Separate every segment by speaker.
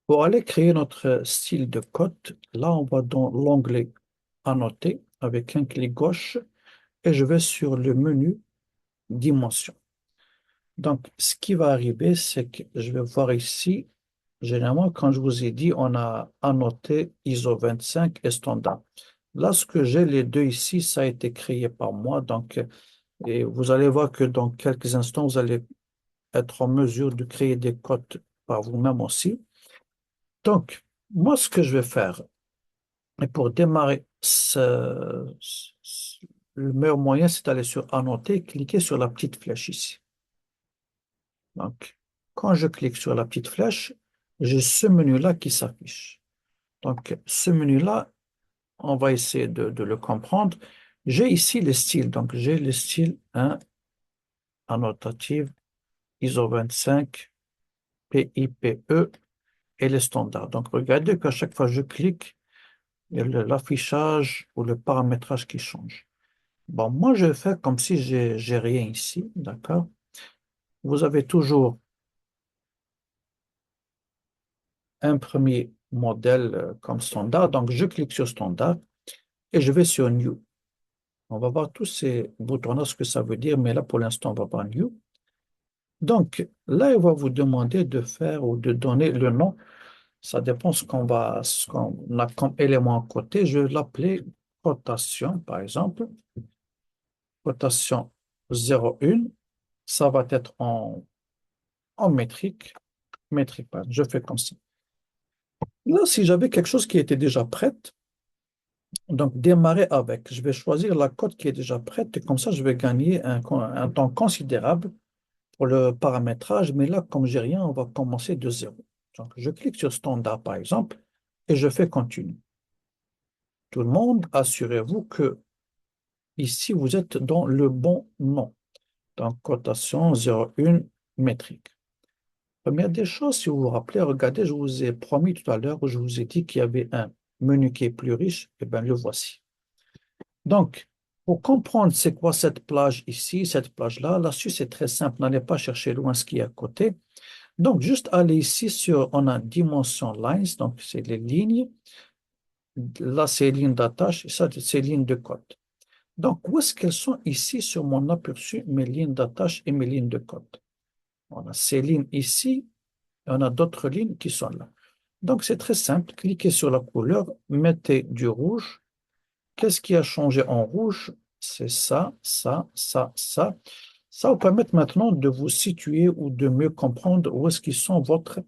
Speaker 1: Pour aller créer notre style de code, là, on va dans l'onglet Annoter avec un clic gauche et je vais sur le menu Dimension. Donc, ce qui va arriver, c'est que je vais voir ici, généralement, quand je vous ai dit, on a annoté ISO 25 et standard. Là, ce que j'ai, les deux ici, ça a été créé par moi. Donc, et vous allez voir que dans quelques instants, vous allez être en mesure de créer des codes par vous-même aussi. Donc, moi, ce que je vais faire, et pour démarrer, le meilleur moyen, c'est d'aller sur Annoter et cliquer sur la petite flèche ici. Donc, quand je clique sur la petite flèche, j'ai ce menu-là qui s'affiche. Donc, ce menu-là, on va essayer de le comprendre. J'ai ici les styles. Donc, j'ai le style 1, annotative, ISO 25, PIPE et les standards. Donc, regardez qu'à chaque fois que je clique, il y a l'affichage ou le paramétrage qui change. Bon, moi, je vais faire comme si j'ai rien ici, d'accord? Vous avez toujours un premier modèle comme standard. Donc, je clique sur standard et je vais sur New. On va voir tous ces boutons-là, ce que ça veut dire, mais là, pour l'instant, on va voir New. Donc, là, il va vous demander de faire ou de donner le nom. Ça dépend ce qu'on a comme élément à côté. Je vais l'appeler cotation, par exemple. Cotation 0,1. Ça va être en métrique. Métrique, pardon. Je fais comme ça. Là, si j'avais quelque chose qui était déjà prête, donc démarrer avec, je vais choisir la cote qui est déjà prête et comme ça, je vais gagner un temps considérable pour le paramétrage. Mais là, comme j'ai rien, on va commencer de zéro. Donc, je clique sur standard, par exemple, et je fais continue. Tout le monde, assurez-vous que ici, vous êtes dans le bon nom. Donc, cotation 0,1 métrique. Première des choses, si vous vous rappelez, regardez, je vous ai promis tout à l'heure, je vous ai dit qu'il y avait un menu qui est plus riche, et bien le voici. Donc, pour comprendre c'est quoi cette plage ici, cette plage-là, l'astuce est très simple, n'allez pas chercher loin ce qui est à côté. Donc, juste aller ici sur, on a Dimension Lines, donc c'est les lignes. Là, c'est les lignes d'attache, et ça, c'est les lignes de code. Donc, où est-ce qu'elles sont ici sur mon aperçu, mes lignes d'attache et mes lignes de code? On a ces lignes ici, et on a d'autres lignes qui sont là. Donc, c'est très simple. Cliquez sur la couleur, mettez du rouge. Qu'est-ce qui a changé en rouge? C'est ça, ça, ça, ça. Ça vous permet maintenant de vous situer ou de mieux comprendre où est-ce qu'ils sont votre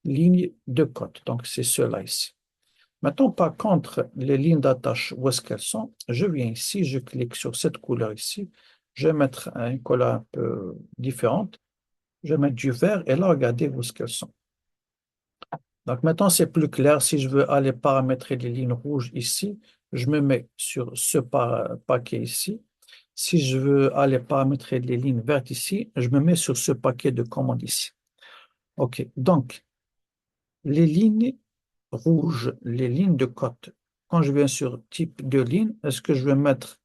Speaker 1: ligne de code. Donc, c'est cela ici. Maintenant, par contre, les lignes d'attache, où est-ce qu'elles sont? Je viens ici, je clique sur cette couleur ici. Je vais mettre une couleur un peu différente. Je vais mettre du vert et là, regardez où est-ce qu'elles sont. Donc maintenant, c'est plus clair. Si je veux aller paramétrer les lignes rouges ici, je me mets sur ce paquet ici. Si je veux aller paramétrer les lignes vertes ici, je me mets sur ce paquet de commandes ici. OK. Donc, les lignes rouges, les lignes de cote. Quand je viens sur type de ligne, est-ce que je vais mettre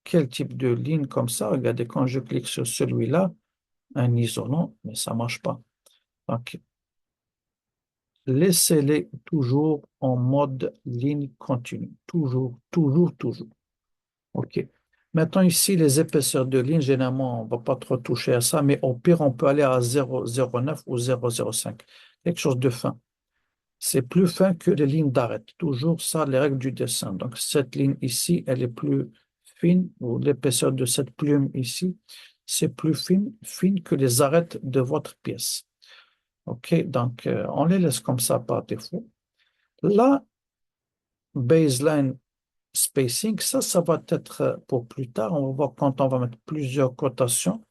Speaker 1: quel type de ligne comme ça? Regardez, quand je clique sur celui-là, un isolant, mais ça ne marche pas. Donc, laissez-les toujours en mode ligne continue. Toujours, toujours, toujours. OK. Maintenant, ici, les épaisseurs de ligne, généralement, on ne va pas trop toucher à ça, mais au pire, on peut aller à 0,09 ou 0,05. Quelque chose de fin. C'est plus fin que les lignes d'arête. Toujours ça, les règles du dessin. Donc, cette ligne ici, elle est plus fine, ou l'épaisseur de cette plume ici, c'est plus fine que les arêtes de votre pièce. OK, donc on les laisse comme ça par défaut. Là, baseline spacing, ça va être pour plus tard. On va voir quand on va mettre plusieurs cotations.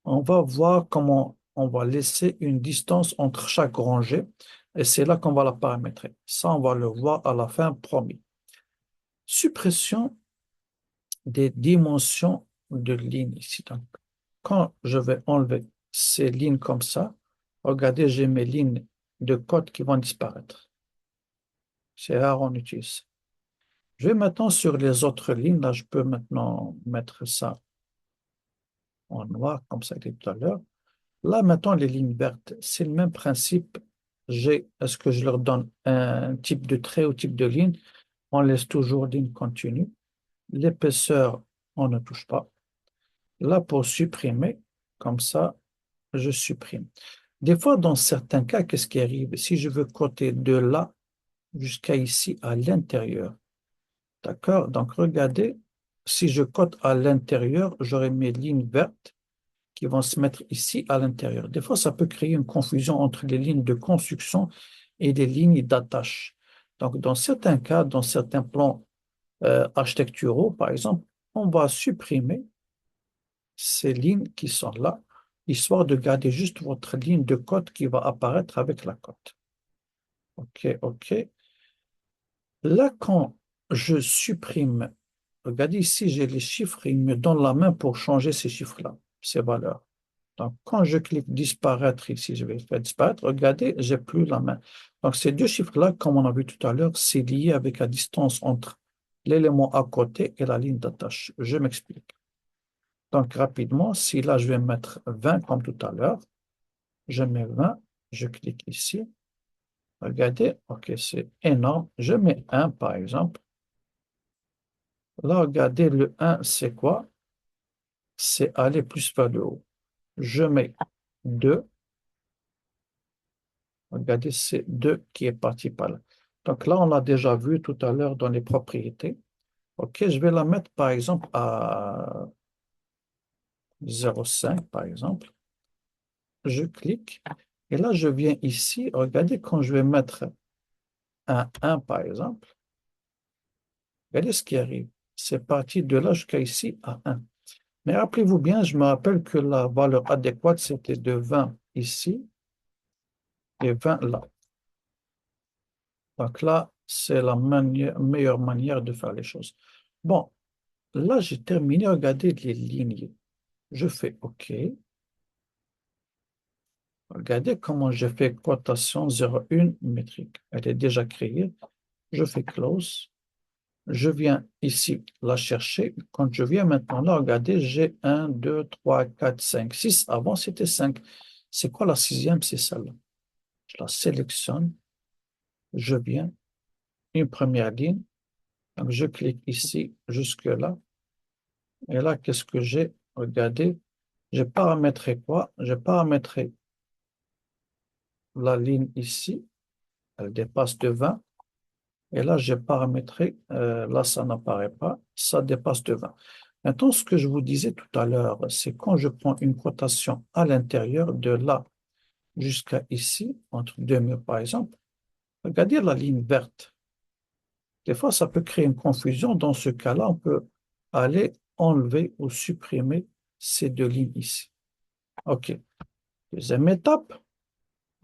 Speaker 1: On va voir comment on va laisser une distance entre chaque rangée et c'est là qu'on va la paramétrer. Ça, on va le voir à la fin, promis. Suppression des dimensions de lignes ici. Donc, quand je vais enlever ces lignes comme ça, regardez, j'ai mes lignes de code qui vont disparaître. C'est rare, on utilise. Je vais maintenant sur les autres lignes. Là, je peux maintenant mettre ça en noir, comme ça a été tout à l'heure. Là, maintenant, les lignes vertes, c'est le même principe. est-ce que je leur donne un type de trait ou type de ligne? On laisse toujours ligne continue. L'épaisseur, on ne touche pas. Là, pour supprimer, comme ça, je supprime. Des fois, dans certains cas, qu'est-ce qui arrive? Si je veux coter de là jusqu'à ici à l'intérieur, d'accord? Donc, regardez, si je cote à l'intérieur, j'aurai mes lignes vertes qui vont se mettre ici à l'intérieur. Des fois, ça peut créer une confusion entre les lignes de construction et les lignes d'attache. Donc, dans certains cas, dans certains plans architecturaux, par exemple, on va supprimer ces lignes qui sont là, histoire de garder juste votre ligne de cote qui va apparaître avec la cote. OK, OK. Là, quand je supprime, regardez ici, j'ai les chiffres, il me donne la main pour changer ces chiffres-là, ces valeurs. Donc, quand je clique disparaître ici, je vais faire disparaître. Regardez, j'ai plus la main. Donc, ces deux chiffres-là, comme on a vu tout à l'heure, c'est lié avec la distance entre l'élément à côté et la ligne d'attache. Je m'explique. Donc, rapidement, si là, je vais mettre 20 comme tout à l'heure, je mets 20, je clique ici. Regardez, OK, c'est énorme. Je mets 1, par exemple. Là, regardez, le 1, c'est quoi? C'est aller plus vers le haut. Je mets 2. Regardez, c'est 2 qui est parti par là. Donc là, on l'a déjà vu tout à l'heure dans les propriétés. OK, je vais la mettre, par exemple, à 0,5, par exemple. Je clique. Et là, je viens ici. Regardez, quand je vais mettre un 1, par exemple, regardez ce qui arrive. C'est parti de là jusqu'à ici à 1. Mais rappelez-vous bien, je me rappelle que la valeur adéquate, c'était de 20 ici et 20 là. Donc là, c'est la meilleure manière de faire les choses. Bon, là, j'ai terminé. Regardez les lignes. Je fais OK. Regardez comment j'ai fait cotation 0,1 métrique. Elle est déjà créée. Je fais close. Je viens ici la chercher. Quand je viens maintenant là, regardez, j'ai 1, 2, 3, 4, 5, 6. Avant, c'était 5. C'est quoi la sixième? C'est celle-là. Je la sélectionne. Je viens. Une première ligne. Donc, je clique ici jusque-là. Et là, qu'est-ce que j'ai? Regardez, j'ai paramétré quoi? J'ai paramétré la ligne ici. Elle dépasse de 20. Et là, j'ai paramétré, là, ça n'apparaît pas, ça dépasse de 20. Maintenant, ce que je vous disais tout à l'heure, c'est quand je prends une cotation à l'intérieur de là jusqu'à ici, entre deux murs par exemple, regardez la ligne verte. Des fois, ça peut créer une confusion. Dans ce cas-là, on peut aller enlever ou supprimer ces deux lignes ici. OK. Deuxième étape,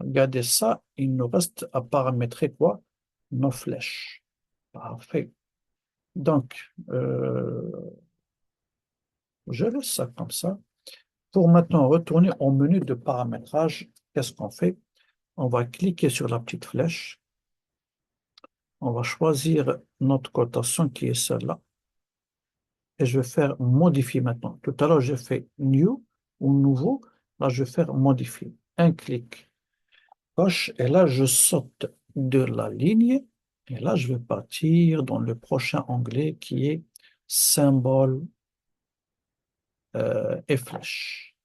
Speaker 1: regardez ça, il nous reste à paramétrer quoi? Nos flèches. Parfait. Donc, je laisse ça comme ça. Pour maintenant retourner au menu de paramétrage, qu'est-ce qu'on fait? On va cliquer sur la petite flèche. On va choisir notre cotation qui est celle-là. Et je vais faire modifier maintenant. Tout à l'heure, j'ai fait new ou nouveau. Là, je vais faire modifier. Un clic gauche. Et là, je saute de la ligne. Et là, je vais partir dans le prochain onglet qui est symbole et flèche.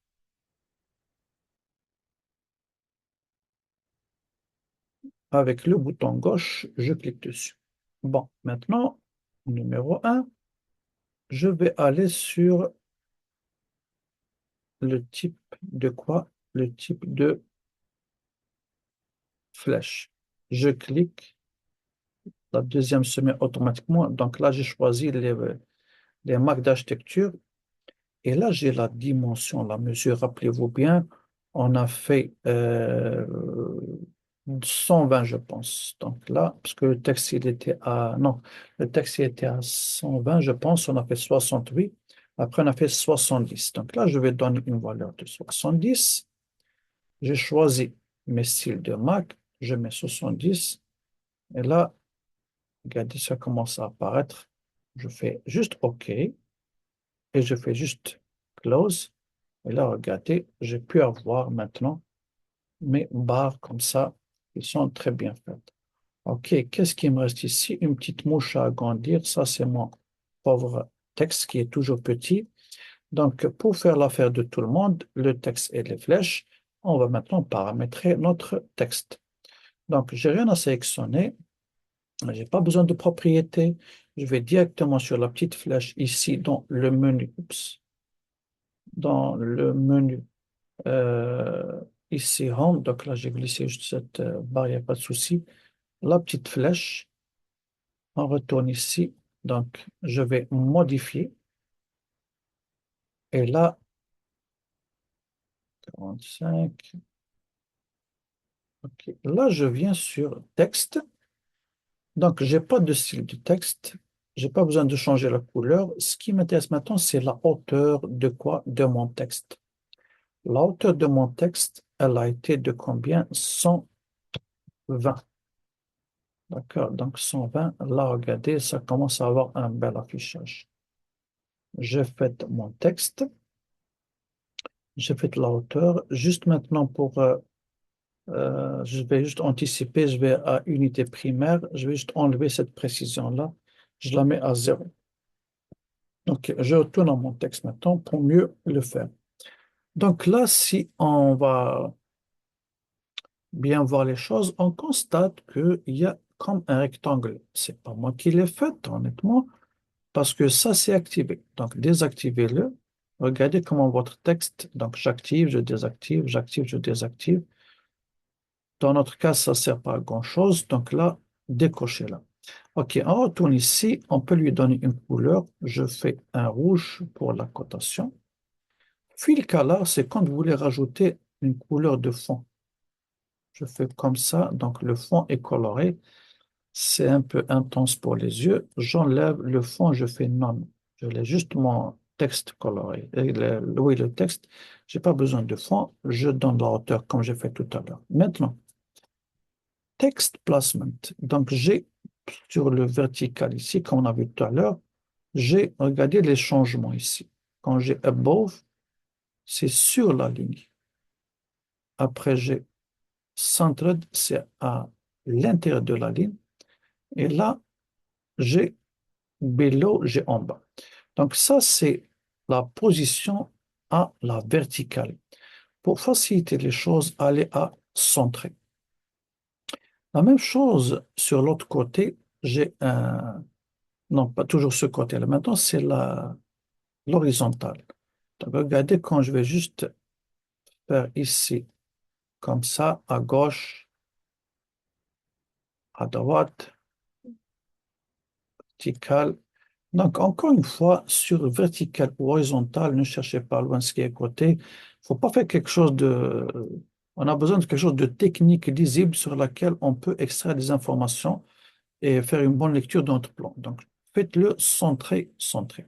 Speaker 1: Avec le bouton gauche, je clique dessus. Bon, maintenant, numéro un, je vais aller sur le type de quoi? Le type de flèche. Je clique, la deuxième se met automatiquement. Donc là, j'ai choisi les marques d'architecture. Et là, j'ai la dimension, la mesure. Rappelez-vous bien, on a fait 120, je pense. Donc là, parce que le texte, il était à... Non, le texte, il était à 120, je pense. On a fait 68. Après, on a fait 70. Donc là, je vais donner une valeur de 70. J'ai choisi mes styles de Mac. Je mets 70. Et là, regardez, ça commence à apparaître. Je fais juste OK. Et je fais juste Close. Et là, regardez, j'ai pu avoir maintenant mes barres comme ça Ils sont très bien faits. OK, qu'est-ce qui me reste ici? Une petite mouche à agrandir. Ça, c'est mon pauvre texte qui est toujours petit. Donc, pour faire l'affaire de tout le monde, le texte et les flèches, on va maintenant paramétrer notre texte. Donc, j'ai rien à sélectionner. Je n'ai pas besoin de propriété. Je vais directement sur la petite flèche ici dans le menu. Oups, dans le menu ici Home. Donc là, j'ai glissé juste cette barre, il n'y a pas de souci. La petite flèche, on retourne ici. Donc, je vais modifier. Et là, 45. OK. Là, je viens sur texte. Donc, j'ai pas de style de texte. J'ai pas besoin de changer la couleur. Ce qui m'intéresse maintenant, c'est la hauteur de quoi? De mon texte. La hauteur de mon texte, elle a été de combien? 120. D'accord? Donc, 120. Là, regardez, ça commence à avoir un bel affichage. J'ai fait mon texte. J'ai fait la hauteur. Juste maintenant, je vais juste anticiper, je vais à unité primaire. Je vais juste enlever cette précision-là. Je la mets à 0. Donc, je retourne à mon texte maintenant pour mieux le faire. Donc là, si on va bien voir les choses, on constate qu'il y a comme un rectangle. C'est pas moi qui l'ai fait, honnêtement, parce que ça, c'est activé. Donc, désactivez-le. Regardez comment votre texte, donc j'active, je désactive, j'active, je désactive. Dans notre cas, ça ne sert pas à grand-chose. Donc là, décochez-la. OK, on retourne ici. On peut lui donner une couleur. Je fais un rouge pour la cotation. Fill color, c'est quand vous voulez rajouter une couleur de fond. Je fais comme ça, donc le fond est coloré. C'est un peu intense pour les yeux. J'enlève le fond, je fais non. Je laisse juste mon texte coloré. Et oui, le texte, j'ai pas besoin de fond. Je donne la hauteur comme j'ai fait tout à l'heure. Maintenant, text placement. Donc, j'ai sur le vertical ici, comme on a vu tout à l'heure, j'ai regardé les changements ici. Quand j'ai above, c'est sur la ligne. Après, j'ai centered, c'est à l'intérieur de la ligne. Et là, j'ai below, j'ai en bas. Donc ça, c'est la position à la verticale. Pour faciliter les choses, aller à centrer. La même chose sur l'autre côté, j'ai un... Non, pas toujours ce côté-là. Maintenant, c'est l'horizontale. Donc regardez quand je vais juste faire ici, comme ça, à gauche, à droite, verticale. Donc, encore une fois, sur vertical ou horizontal, ne cherchez pas loin ce qui est à côté. Il ne faut pas faire quelque chose de... On a besoin de quelque chose de technique, lisible, sur laquelle on peut extraire des informations et faire une bonne lecture de notre plan. Donc, faites-le centré, centré.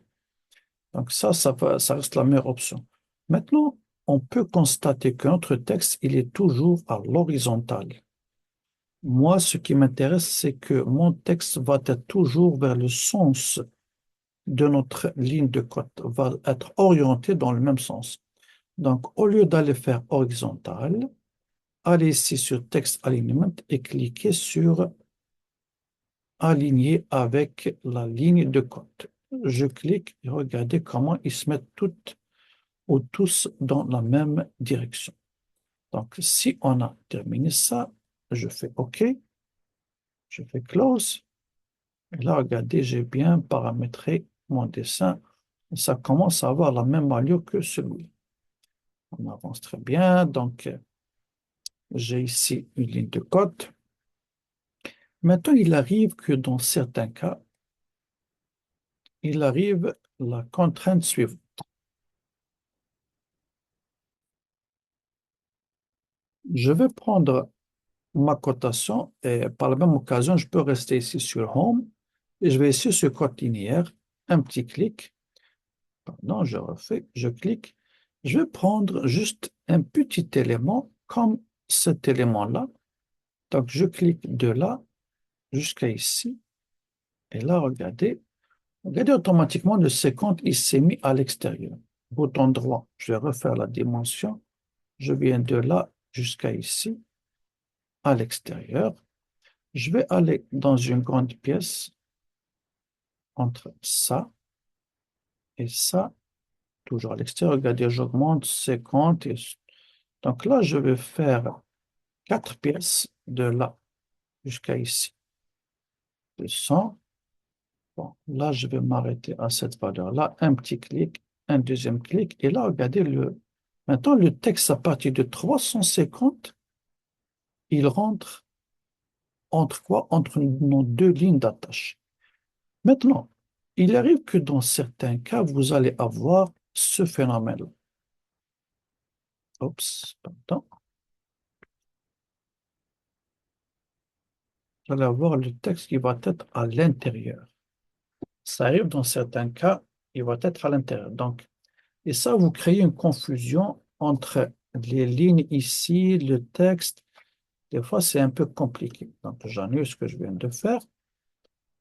Speaker 1: Donc, ça reste la meilleure option. Maintenant, on peut constater que notre texte, il est toujours à l'horizontale. Moi, ce qui m'intéresse, c'est que mon texte va être toujours vers le sens de notre ligne de côte, va être orienté dans le même sens. Donc, au lieu d'aller faire horizontal, allez ici sur Text Alignment et cliquez sur Aligner avec la ligne de côte. Je clique et regardez comment ils se mettent toutes ou tous dans la même direction. Donc, si on a terminé ça, je fais OK, je fais Close. Et là, regardez, j'ai bien paramétré mon dessin. Ça commence à avoir la même allure que celui. On avance très bien. Donc, j'ai ici une ligne de côte. Maintenant, il arrive que dans certains cas, il arrive la contrainte suivante. Je vais prendre ma cotation et par la même occasion, je peux rester ici sur Home et je vais ici sur code linéaire, un petit clic. Pardon, je refais, je clique. Je vais prendre juste un petit élément comme cet élément-là. Donc, je clique de là jusqu'à ici. Et là, regardez, regardez automatiquement le 50, il s'est mis à l'extérieur. Bouton droit, je vais refaire la dimension. Je viens de là jusqu'à ici. à l'extérieur. Je vais aller dans une grande pièce entre ça et ça, toujours à l'extérieur. Regardez, j'augmente 50. Donc là, je vais faire 4 pièces de là jusqu'à ici. 200. Bon, là, je vais m'arrêter à cette valeur-là. Un petit clic, un deuxième clic. Et là, regardez, maintenant, le texte à partir de 350, il rentre entre quoi? Entre nos deux lignes d'attache. Maintenant, il arrive que dans certains cas, vous allez avoir ce phénomène. Oups, pardon. Vous allez avoir le texte qui va être à l'intérieur. Ça arrive dans certains cas, il va être à l'intérieur. Donc, et ça, vous créez une confusion entre les lignes ici, le texte. Des fois, c'est un peu compliqué. Donc, j'annule ce que je viens de faire.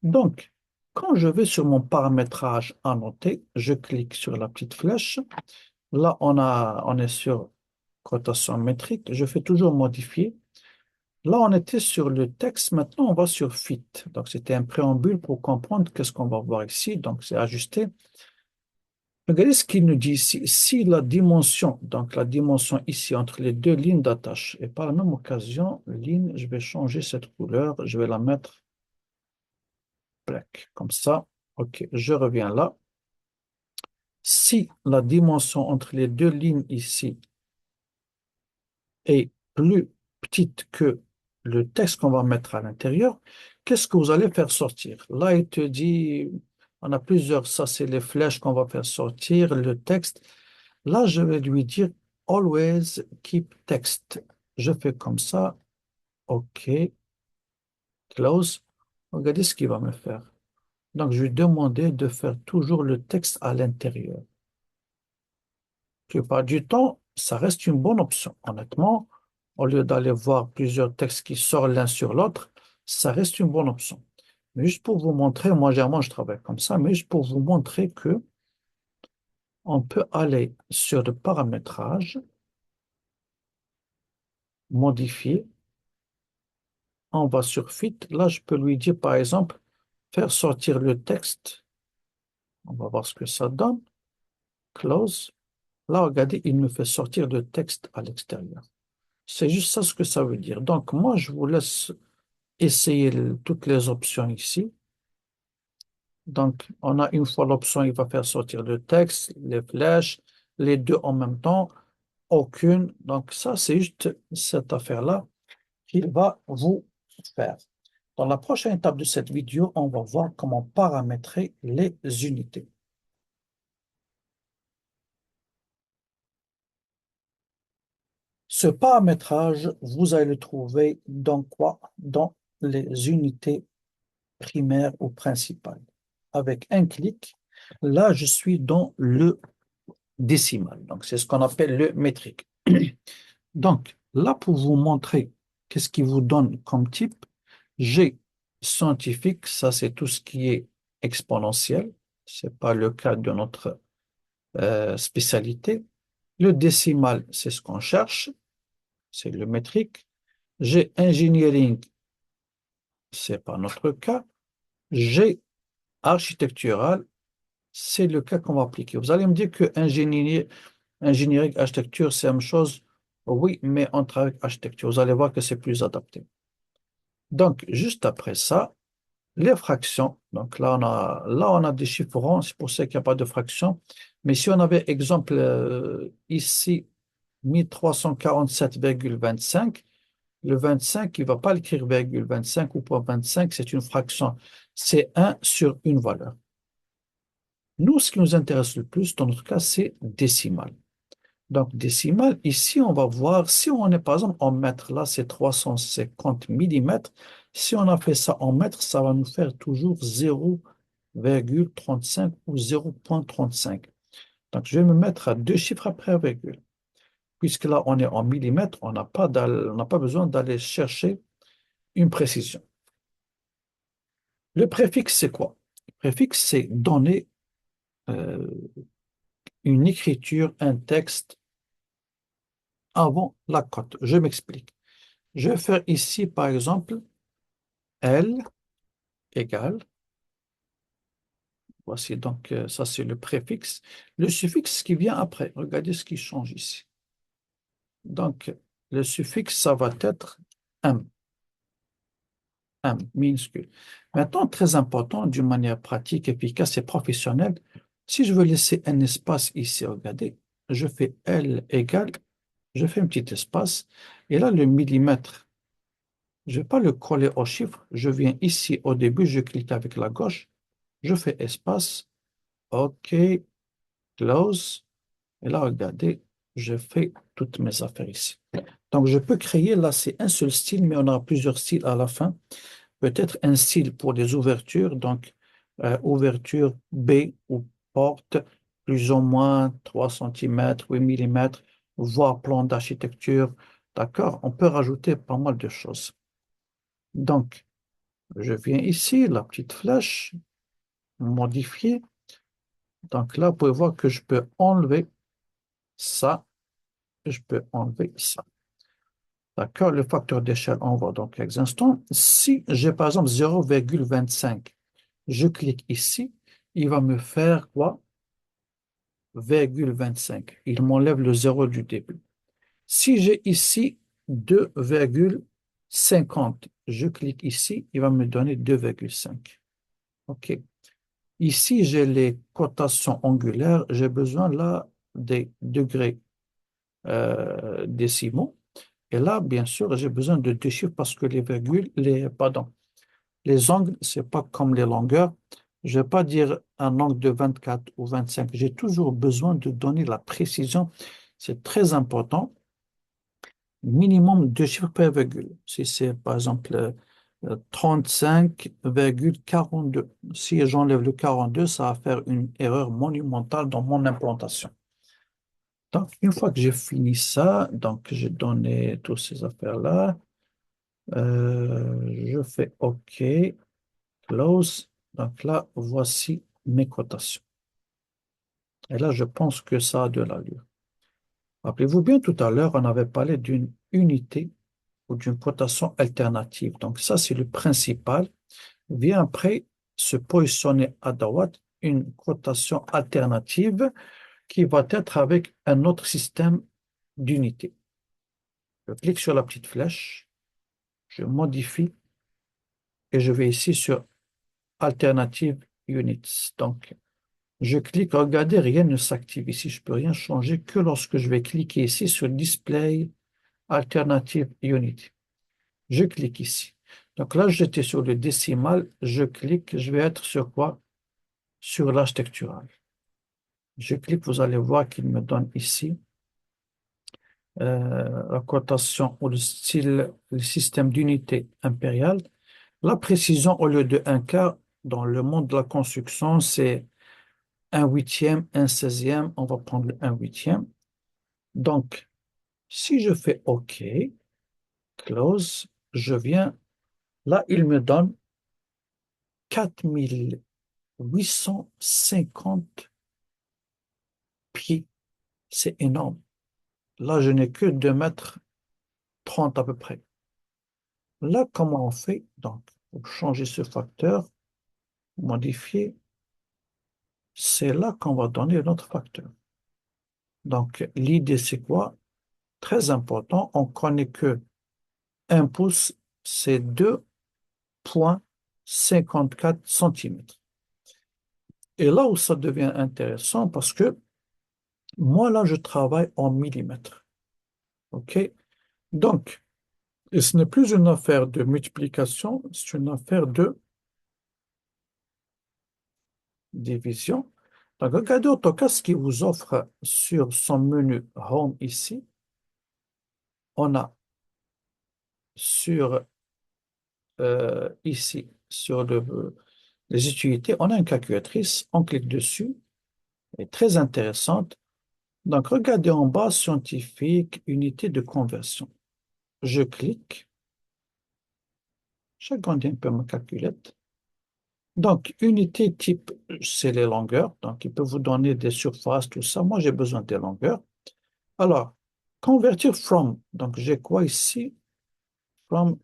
Speaker 1: Donc, quand je vais sur mon paramétrage annoté, je clique sur la petite flèche. Là, on est sur cotation métrique. Je fais toujours modifier. Là, on était sur le texte. Maintenant, on va sur Fit. Donc, c'était un préambule pour comprendre qu'est-ce qu'on va voir ici. Donc, c'est ajusté. Regardez ce qu'il nous dit ici. Si la dimension, donc la dimension ici entre les deux lignes d'attache, et par la même occasion, ligne, je vais changer cette couleur. Je vais la mettre black. Comme ça. OK, je reviens là. Si la dimension entre les deux lignes ici est plus petite que le texte qu'on va mettre à l'intérieur, qu'est-ce que vous allez faire sortir? Là, il te dit, on a plusieurs, ça c'est les flèches qu'on va faire sortir, le texte. Là, je vais lui dire always keep text. Je fais comme ça, OK, close. Regardez ce qu'il va me faire. Donc, je vais demander de faire toujours le texte à l'intérieur. La plupart du temps, ça reste une bonne option. Honnêtement, au lieu d'aller voir plusieurs textes qui sortent l'un sur l'autre, ça reste une bonne option. Mais juste pour vous montrer, moi, généralement, je travaille comme ça, mais juste pour vous montrer que on peut aller sur le paramétrage, modifier, on va sur Fit. Là, je peux lui dire, par exemple, faire sortir le texte. On va voir ce que ça donne. Close. Là, regardez, il me fait sortir le texte à l'extérieur. C'est juste ça ce que ça veut dire. Donc, moi, je vous laisse essayer toutes les options ici. Donc, on a une fois l'option, il va faire sortir le texte, les flèches, les deux en même temps, aucune. Donc, ça, c'est juste cette affaire-là qu'il va vous faire. Dans la prochaine étape de cette vidéo, on va voir comment paramétrer les unités. Ce paramétrage, vous allez le trouver dans quoi? Dans les unités primaires ou principales. Avec un clic, là, je suis dans le décimal. Donc, c'est ce qu'on appelle le métrique. Donc, là, pour vous montrer qu'est-ce qui vous donne comme type, j'ai scientifique, ça c'est tout ce qui est exponentiel. Ce n'est pas le cas de notre spécialité. Le décimal, c'est ce qu'on cherche, c'est le métrique. J'ai engineering, c'est pas notre cas. J'ai architectural, c'est le cas qu'on va appliquer. Vous allez me dire que ingénierie, architecture, c'est la même chose. Oui, mais on travaille avec architecture. Vous allez voir que c'est plus adapté. Donc, juste après ça, les fractions. Donc là, on a des chiffres ronds, c'est pour ça qu'il n'y a pas de fractions. Mais si on avait, exemple, ici, 1347,25, le 25, il ne va pas l'écrire virgule 25 ou point 25, c'est une fraction. C'est un sur une valeur. Nous, ce qui nous intéresse le plus, dans notre cas, c'est décimal. Donc, décimal, ici, on va voir, si on est par exemple en mètres, là, c'est 350 millimètres. Si on a fait ça en mètres, ça va nous faire toujours 0,35 ou 0,35. Donc, je vais me mettre à deux chiffres après la virgule. Puisque là, on est en millimètres, on n'a pas besoin d'aller chercher une précision. Le préfixe, c'est quoi? Le préfixe, c'est donner euh, une écriture, un texte avant la cote. Je m'explique. Je vais faire ici, par exemple, L égale, voici donc, ça c'est le préfixe, le suffixe qui vient après. Regardez ce qui change ici. Donc, le suffixe, ça va être M, M minuscule. Maintenant, très important, d'une manière pratique, efficace et professionnelle, si je veux laisser un espace ici, regardez, je fais L égale, je fais un petit espace, et là, le millimètre, je ne vais pas le coller au chiffre, je viens ici au début, je clique avec la gauche, je fais espace, OK, close, et là, regardez, je fais toutes mes affaires ici. Donc, je peux créer, là, c'est un seul style, mais on aura plusieurs styles à la fin. Peut-être un style pour les ouvertures, donc ouverture B ou porte, plus ou moins 3 cm, 8 mm, voire plan d'architecture. D'accord? On peut rajouter pas mal de choses. Donc, je viens ici, la petite flèche, modifier. Donc là, vous pouvez voir que je peux enlever ça, je peux enlever ça. D'accord? Le facteur d'échelle, on voit dans quelques instants. Si j'ai par exemple 0,25, je clique ici, il va me faire quoi? 0,25. Il m'enlève le zéro du début. Si j'ai ici 2,50, je clique ici, il va me donner 2,5. OK. Ici, j'ai les cotations angulaires. J'ai besoin là des degrés décimaux. Et là, bien sûr, j'ai besoin de deux chiffres parce que les virgules, pardon, les angles, c'est pas comme les longueurs. Je ne vais pas dire un angle de 24 ou 25. J'ai toujours besoin de donner la précision. C'est très important. Minimum deux chiffres per virgule. Si c'est par exemple 35,42. Si j'enlève le 42, ça va faire une erreur monumentale dans mon implantation. Donc, une fois que j'ai fini ça, donc j'ai donné toutes ces affaires-là. Je fais OK, close. Donc là, voici mes cotations. Et là, je pense que ça a de l'allure. Rappelez-vous bien, tout à l'heure, on avait parlé d'une unité ou d'une cotation alternative. Donc ça, c'est le principal. Vient après se positionner à droite une cotation alternative qui va être avec un autre système d'unité. Je clique sur la petite flèche, je modifie et je vais ici sur Alternative Units. Donc, je clique, regardez, rien ne s'active ici. Je ne peux rien changer que lorsque je vais cliquer ici sur Display Alternative Unit. Je clique ici. Donc là, j'étais sur le décimal. Je clique, je vais être sur quoi? Sur l'architectural. Je clique, vous allez voir qu'il me donne ici la cotation ou le style, le système d'unité impériale. La précision, au lieu de un quart, dans le monde de la construction, c'est un huitième, un seizième. On va prendre le un huitième. Donc, si je fais OK, close, je viens, là, il me donne 4850 pieds. C'est énorme. Là, je n'ai que 2 mètres 30 à peu près. Là, comment on fait? Donc, pour changer ce facteur, modifier, c'est là qu'on va donner notre facteur. Donc, l'idée, c'est quoi? Très important, on connaît que 1 pouce, c'est 2,54 centimètres. Et là où ça devient intéressant, parce que moi, là, je travaille en millimètres. OK? Donc, et ce n'est plus une affaire de multiplication, c'est une affaire de division. Donc, regardez AutoCAD ce qu'il vous offre sur son menu Home ici. On a sur ici, sur les utilités, on a une calculatrice. On clique dessus. Elle est très intéressante. Donc, regardez en bas, scientifique, unité de conversion. Je clique. J'agrandis un peu ma calculette. Donc, unité type, c'est les longueurs. Donc, il peut vous donner des surfaces, tout ça. Moi, j'ai besoin des longueurs. Alors, convertir from. Donc, j'ai quoi ici? Comme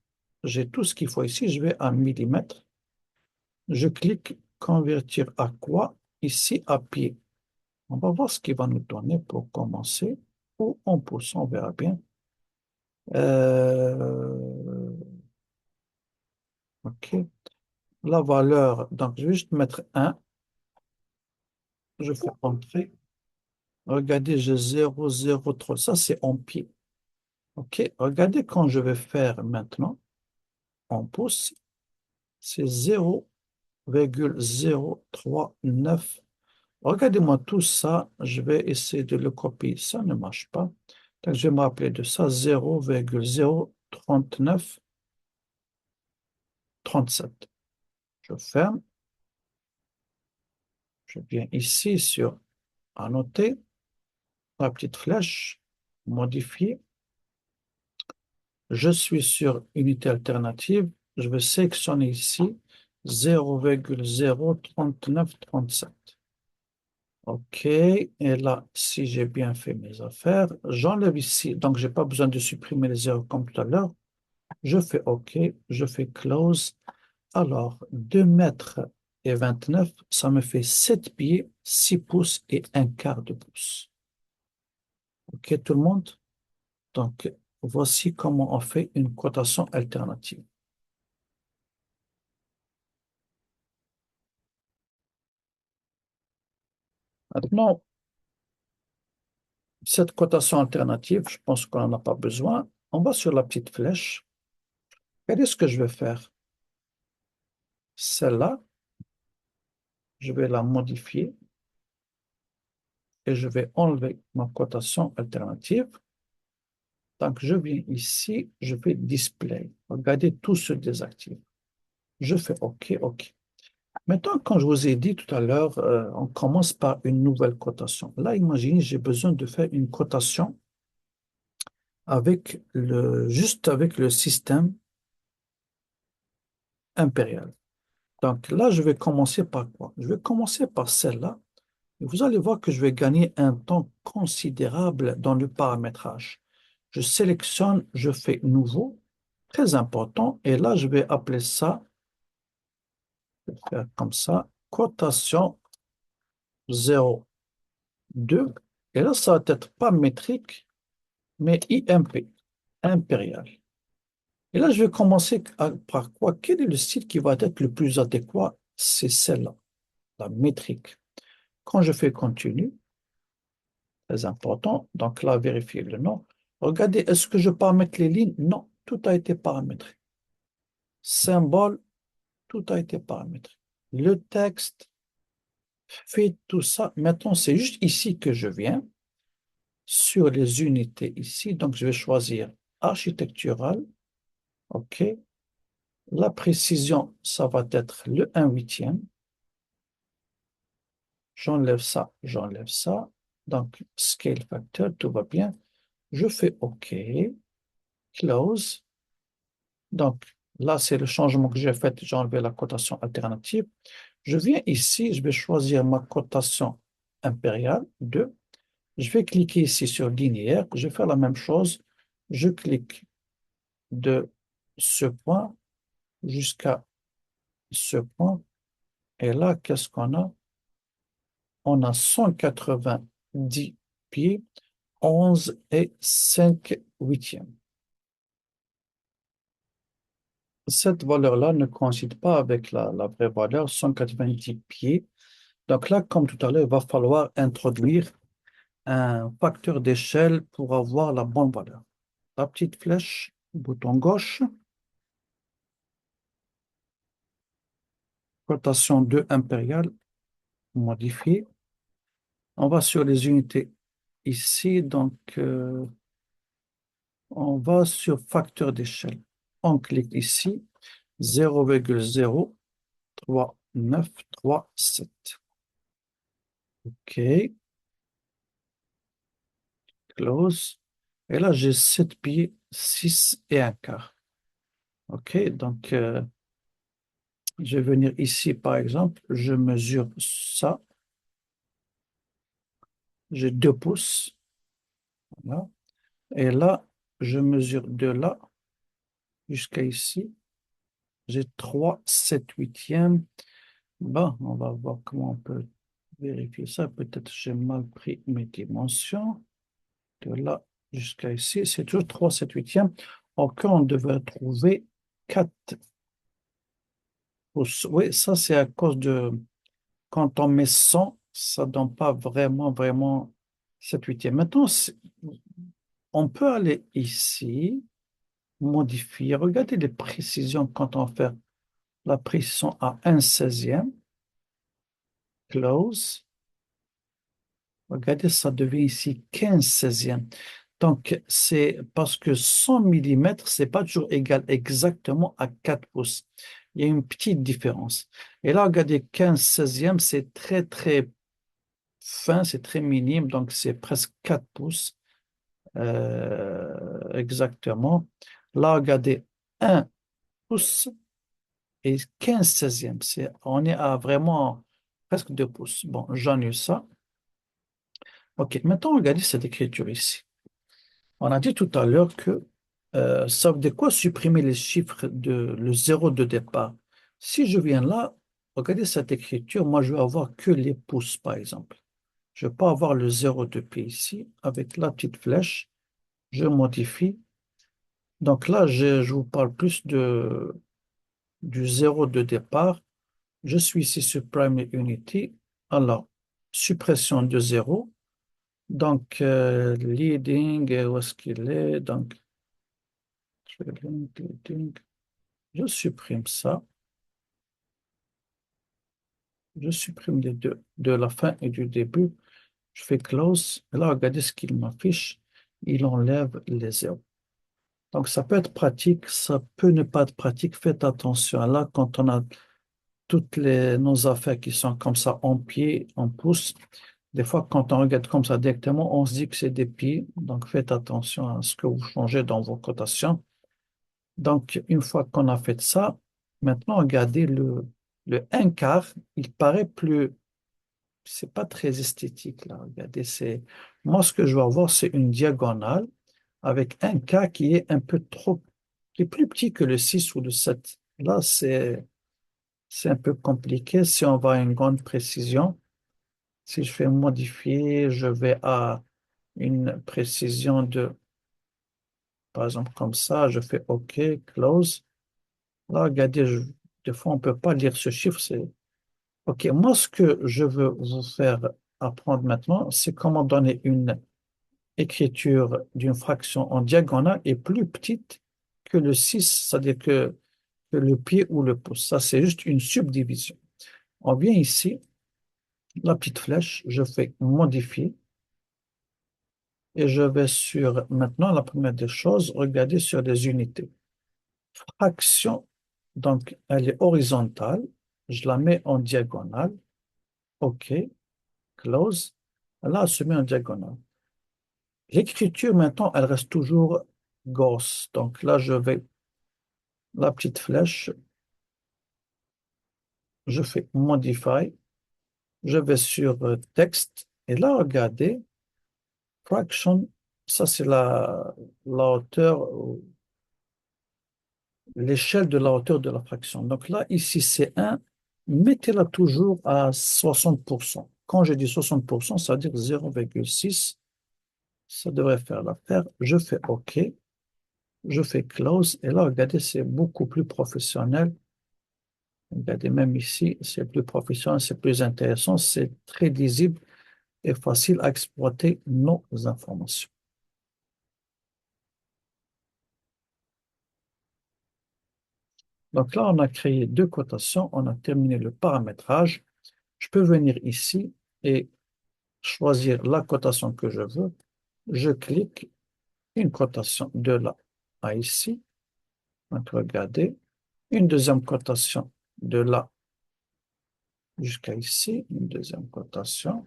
Speaker 1: j'ai tout ce qu'il faut ici, je vais en millimètres. Je clique convertir à quoi? Ici, à pied. On va voir ce qu'il va nous donner pour commencer. Ou en pouces, on verra bien. Euh, OK. La valeur, donc je vais juste mettre 1. Je fais entrer. Regardez, j'ai 0,03. Ça, c'est en pied. OK. Regardez quand je vais faire maintenant en pouces, c'est 0,039. Regardez-moi tout ça. Je vais essayer de le copier. Ça ne marche pas. Donc, je vais me rappeler de ça. 0,03937. Je ferme. Je viens ici sur Annoter, la petite flèche, modifier. Je suis sur unité alternative. Je vais sélectionner ici 0,03937. OK. Et là, si j'ai bien fait mes affaires, j'enlève ici. Donc, je n'ai pas besoin de supprimer les zéros comme tout à l'heure. Je fais OK. Je fais close. Alors, 2 mètres et 29, ça me fait 7 pieds, 6 pouces et un quart de pouce. OK, tout le monde? Donc, voici comment on fait une cotation alternative. Maintenant, cette cotation alternative, je pense qu'on n'en a pas besoin. On va sur la petite flèche. Regardez ce que je vais faire. Celle-là, je vais la modifier et je vais enlever ma cotation alternative. Donc, je viens ici, je vais display. Regardez, tout se désactive. Je fais OK, OK. Maintenant, quand je vous ai dit tout à l'heure, on commence par une nouvelle cotation. Là, imaginez, j'ai besoin de faire une cotation juste avec le système impérial. Donc là, je vais commencer par quoi? Je vais commencer par celle-là. Et vous allez voir que je vais gagner un temps considérable dans le paramétrage. Je sélectionne, je fais nouveau, très important. Et là, je vais appeler ça, je vais faire comme ça, cotation 0,2. Et là, ça va être pas métrique, mais IMP, impérial. Et là, je vais commencer par quoi? Quel est le style qui va être le plus adéquat? C'est celle-là, la métrique. Quand je fais continue, très important, donc là, vérifier le nom. Regardez, est-ce que je paramètre les lignes? Non, tout a été paramétré. Symbole, tout a été paramétré. Le texte, fait tout ça. Maintenant, c'est juste ici que je viens, sur les unités ici. Donc, je vais choisir architectural. OK. La précision, ça va être le 1/8. J'enlève ça, j'enlève ça. Donc, scale factor, tout va bien. Je fais OK, close. Donc, là, c'est le changement que j'ai fait. J'ai enlevé la cotation alternative. Je viens ici, je vais choisir ma cotation impériale 2. Je vais cliquer ici sur linéaire. Je vais faire la même chose. Je clique de ce point jusqu'à ce point. Et là, qu'est-ce qu'on a? On a 190 pieds, 11 et 5 huitièmes. Cette valeur-là ne coïncide pas avec la vraie valeur, 190 pieds. Donc là, comme tout à l'heure, il va falloir introduire un facteur d'échelle pour avoir la bonne valeur. La petite flèche, bouton gauche, cotation 2 impériale, modifier. On va sur les unités ici, donc on va sur facteur d'échelle. On clique ici, 0,03937. OK, close. Et là, j'ai 7 pieds, 6 et un quart. OK, donc je vais venir ici, par exemple, je mesure ça. J'ai 2 pouces. Voilà. Et là, je mesure de là jusqu'à ici. J'ai 3, 7 huitièmes. Bon, on va voir comment on peut vérifier ça. Peut-être j'ai mal pris mes dimensions. De là jusqu'à ici, c'est toujours 3, 7 huitièmes. Donc, on devrait trouver 4 pouces. Oui, ça, c'est à cause de... Quand on met 100, ça ne donne pas vraiment 7 huitièmes. Maintenant, on peut aller ici, modifier. Regardez les précisions quand on fait la précision à 1/16e. Close. Regardez, ça devient ici 15/16e. Donc, c'est parce que 100 millimètres, c'est pas toujours égal exactement à 4 pouces. Il y a une petite différence. Et là, regardez, 15/16e, c'est très fin, c'est très minime, donc c'est presque 4 pouces exactement. Là, regardez, 1 pouce et 15/16e. On est à vraiment presque 2 pouces. Bon, j'annule ça. OK, maintenant, regardez cette écriture ici. On a dit tout à l'heure que ça veut dire quoi supprimer les chiffres le zéro de départ? Si je viens là, regardez cette écriture, moi je vais avoir que les pouces par exemple. Je ne vais pas avoir le zéro de pi ici. Avec la petite flèche, je modifie. Donc là, je vous parle plus du zéro de départ. Je suis ici sur Primary Unity. Alors, suppression de zéro. Donc, leading, où est-ce qu'il est? Donc, je supprime ça. Je supprime les deux, de la fin et du début. Je fais close. Et là, regardez ce qu'il m'affiche. Il enlève les zéros. Donc, ça peut être pratique, ça peut ne pas être pratique. Faites attention. Là, quand on a nos affaires qui sont comme ça en pied, en pouce, des fois, quand on regarde comme ça directement, on se dit que c'est des pieds. Donc, faites attention à ce que vous changez dans vos cotations. Donc, une fois qu'on a fait ça, maintenant, regardez le un quart, il paraît plus, c'est pas très esthétique là. Regardez, moi, ce que je veux avoir, c'est une diagonale avec un quart qui est un peu trop, qui est plus petit que le 6 ou le 7. Là, c'est un peu compliqué si on va à une grande précision. Si je fais modifier, je vais à une précision par exemple, comme ça, je fais OK, close. Là, regardez, des fois, on ne peut pas lire ce chiffre. OK, moi, ce que je veux vous faire apprendre maintenant, c'est comment donner une écriture d'une fraction en diagonale et plus petite que le 6, c'est-à-dire que le pied ou le pouce. Ça, c'est juste une subdivision. On vient ici, la petite flèche, je fais modifier et je vais sur, maintenant, la première des choses, regarder sur les unités. Fraction, donc elle est horizontale, je la mets en diagonale, OK, close, là, elle se met en diagonale. L'écriture, maintenant, elle reste toujours Gauss. Donc là, je vais, la petite flèche, je fais Modify, je vais sur Texte, et là, regardez, Fraction, ça c'est la hauteur, l'échelle de la hauteur de la fraction. Donc là, ici, c'est 1. Mettez-la toujours à 60%. Quand je dis 60%, ça veut dire 0,6. Ça devrait faire l'affaire. Je fais OK. Je fais close. Et là, regardez, c'est beaucoup plus professionnel. Regardez, même ici, c'est plus professionnel, c'est plus intéressant, c'est très lisible et facile à exploiter nos informations. Donc là, on a créé deux cotations. On a terminé le paramétrage. Je peux venir ici et choisir la cotation que je veux. Je clique une cotation de là à ici. Donc, regardez. Une deuxième cotation de là jusqu'à ici. Une deuxième cotation.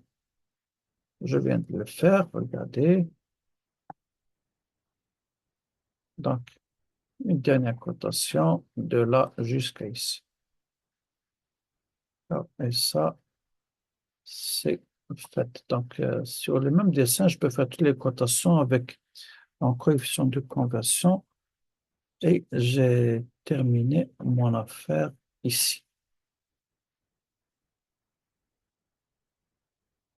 Speaker 1: Je viens de le faire. Regardez. Donc, une dernière cotation de là jusqu'à ici. Et ça, c'est fait. Donc, sur le même dessin, je peux faire toutes les cotations avec un coefficient de conversion. et j'ai terminé mon affaire ici.